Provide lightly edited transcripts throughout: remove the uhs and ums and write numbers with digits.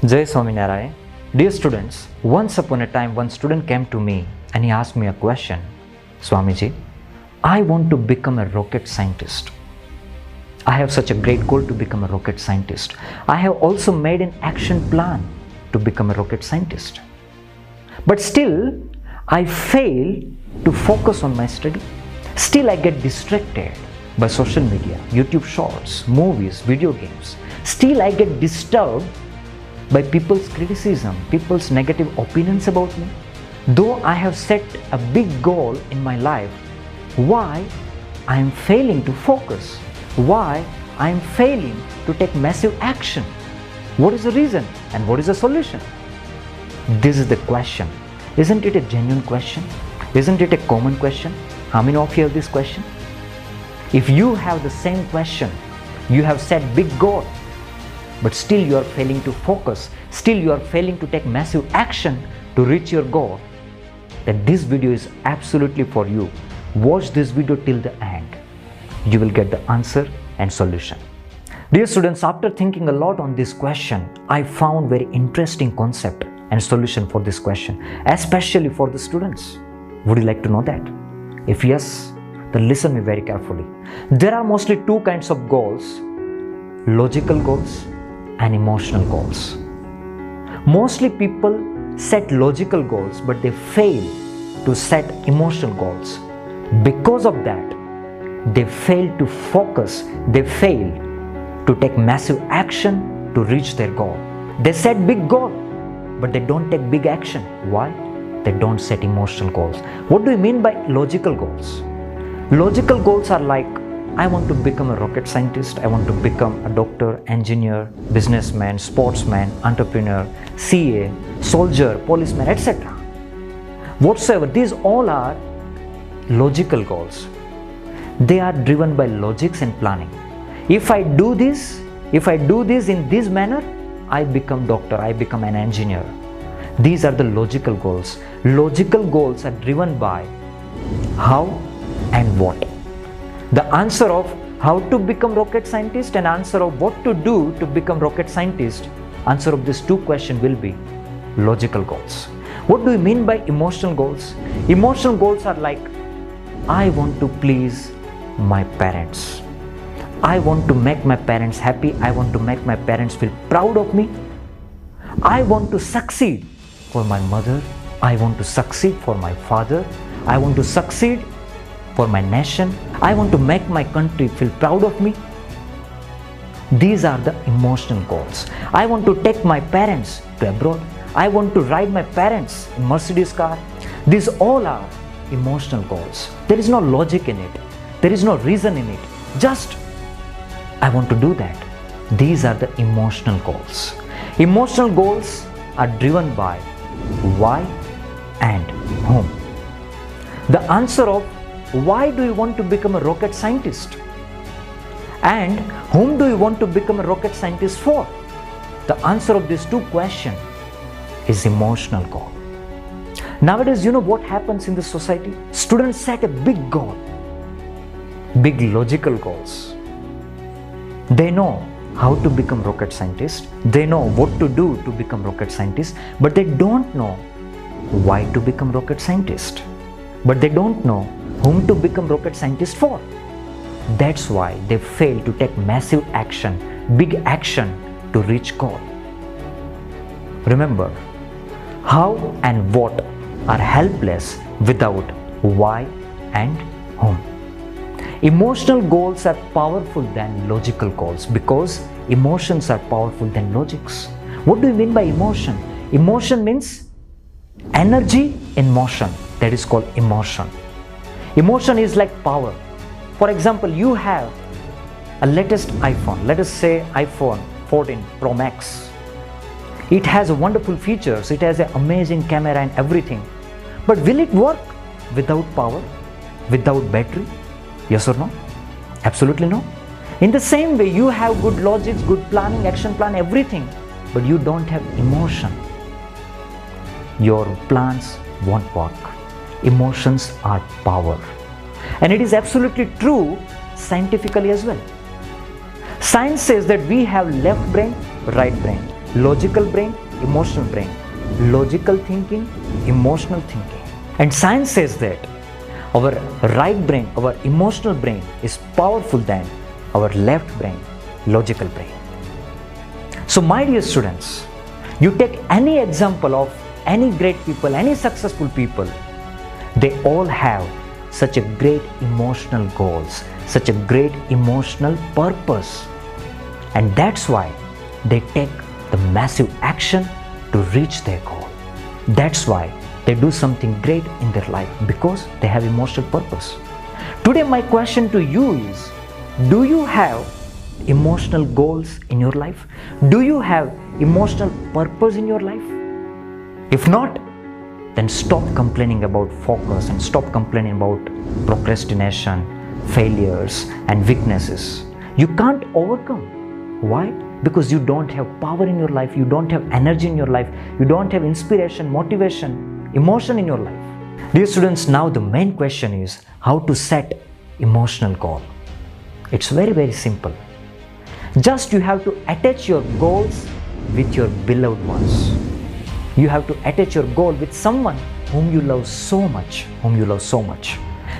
Jai Swaminarayan. Dear students, once upon a time one student came to me and he asked me a question. Swamiji, I want to become a rocket scientist. I have such a great goal to become a rocket scientist. I have also made an action plan to become a rocket scientist. But still, I fail to focus on my study. Still, I get distracted by social media, YouTube shorts, movies, video games. Still, I get disturbed by people's criticism, people's negative opinions about me. Though I have set a big goal in my life, why I am failing to focus? Why I am failing to take massive action? What is the reason and what is the solution? This is the question. Isn't it a genuine question? Isn't it a common question? How many of you have this question? If you have the same question, you have set big goal, but still you are failing to focus, still you are failing to take massive action to reach your goal, then this video is absolutely for you. Watch this video till the end. You will get the answer and solution. Dear students, after thinking a lot on this question, I found very interesting concept and solution for this question, especially for the students. Would you like to know that? If yes, then listen me very carefully. There are mostly two kinds of goals: logical goals and emotional goals. Mostly people set logical goals, but they fail to set emotional goals. Because of that, they fail to focus, they fail to take massive action to reach their goal. They set big goal, but they don't take big action. Why? They don't set emotional goals. What do you mean by logical goals? Logical goals are like, I want to become a rocket scientist, I want to become a doctor, engineer, businessman, sportsman, entrepreneur, CA, soldier, policeman, etc. Whatsoever, these all are logical goals. They are driven by logics and planning. If I do this in this manner, I become doctor, I become an engineer. These are the logical goals. Logical goals are driven by how and what. The answer of how to become rocket scientist and answer of what to do to become rocket scientist, answer of these two questions will be logical goals. What do you mean by emotional goals? Emotional goals are like, I want to please my parents. I want to make my parents happy. I want to make my parents feel proud of me. I want to succeed for my mother. I want to succeed for my father. I want to succeed for my nation. I want to make my country feel proud of me. These are the emotional goals. I want to take my parents to abroad. I want to ride my parents in Mercedes car. These all are emotional goals. There is no logic in it. There is no reason in it. Just, I want to do that. These are the emotional goals. Emotional goals are driven by why and whom. The answer of why do you want to become a rocket scientist and whom do you want to become a rocket scientist for? The answer of these two questions is emotional goal. Nowadays, you know what happens in the society? Students set a big goal, big logical goals. They know how to become rocket scientist. They know what to do to become rocket scientist, but they don't know why to become rocket scientist. But they don't know whom to become rocket scientist for. That's why they fail to take massive action, big action to reach goal. Remember, how and what are helpless without why and whom. Emotional goals are powerful than logical goals because emotions are powerful than logics. What do you mean by emotion? Emotion means energy in motion. That is called emotion. Emotion is like power. For example, you have a latest iPhone, let us say iPhone 14 Pro Max. It has wonderful features, it has an amazing camera and everything. But will it work without power, without battery? Yes or no? Absolutely no. In the same way, you have good logics, good planning, action plan, everything, but you don't have emotion. Your plans won't work. Emotions are power. And it is absolutely true scientifically as well. Science says that we have left brain, right brain. logical brain, emotional brain, logical thinking, emotional thinking. And science says that our right brain, our emotional brain is powerful than our left brain, logical brain. So my dear students, you take any example of any great people, any successful people, they all have such a great emotional goals, such a great emotional purpose. And that's why they take the massive action to reach their goal. That's why they do something great in their life, because they have emotional purpose. Today my question to you is, do you have emotional goals in your life? Do you have emotional purpose in your life? If not, then stop complaining about focus and stop complaining about procrastination, failures and weaknesses. You can't overcome. Why? Because you don't have power in your life, you don't have energy in your life, you don't have inspiration, motivation, emotion in your life. Dear students, now the main question is how to set emotional goal. It's very, very simple. Just you have to attach your goals with your beloved ones. You have to attach your goal with someone whom you love so much,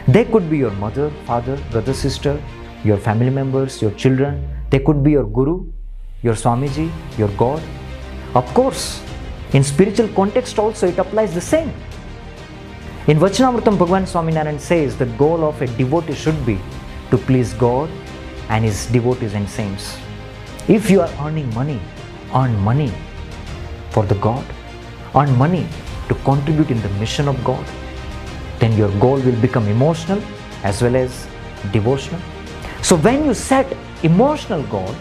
They could be your mother, father, brother, sister, your family members, your children. They could be your guru, your Swamiji, your God. Of course, in spiritual context also it applies the same. In Vachanamrutam, Bhagavan Swaminarayan says the goal of a devotee should be to please God and his devotees and saints. If you are earning money, earn money for the God, earn money to contribute in the mission of God, then your goal will become emotional as well as devotional. So when you set emotional goal,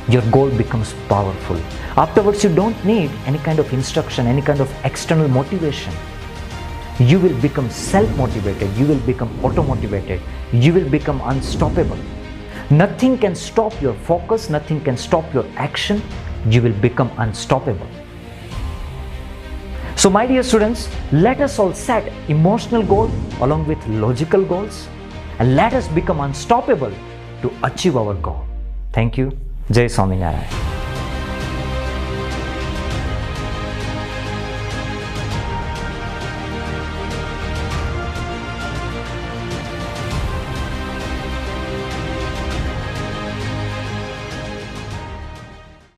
your goal becomes powerful. Afterwards, you don't need any kind of instruction, any kind of external motivation. You will become self-motivated, you will become auto-motivated, you will become unstoppable. Nothing can stop your focus, nothing can stop your action. You will become unstoppable. So my dear students, let us all set emotional goals along with logical goals and let us become unstoppable to achieve our goal. Thank you. Jai Swaminarayan.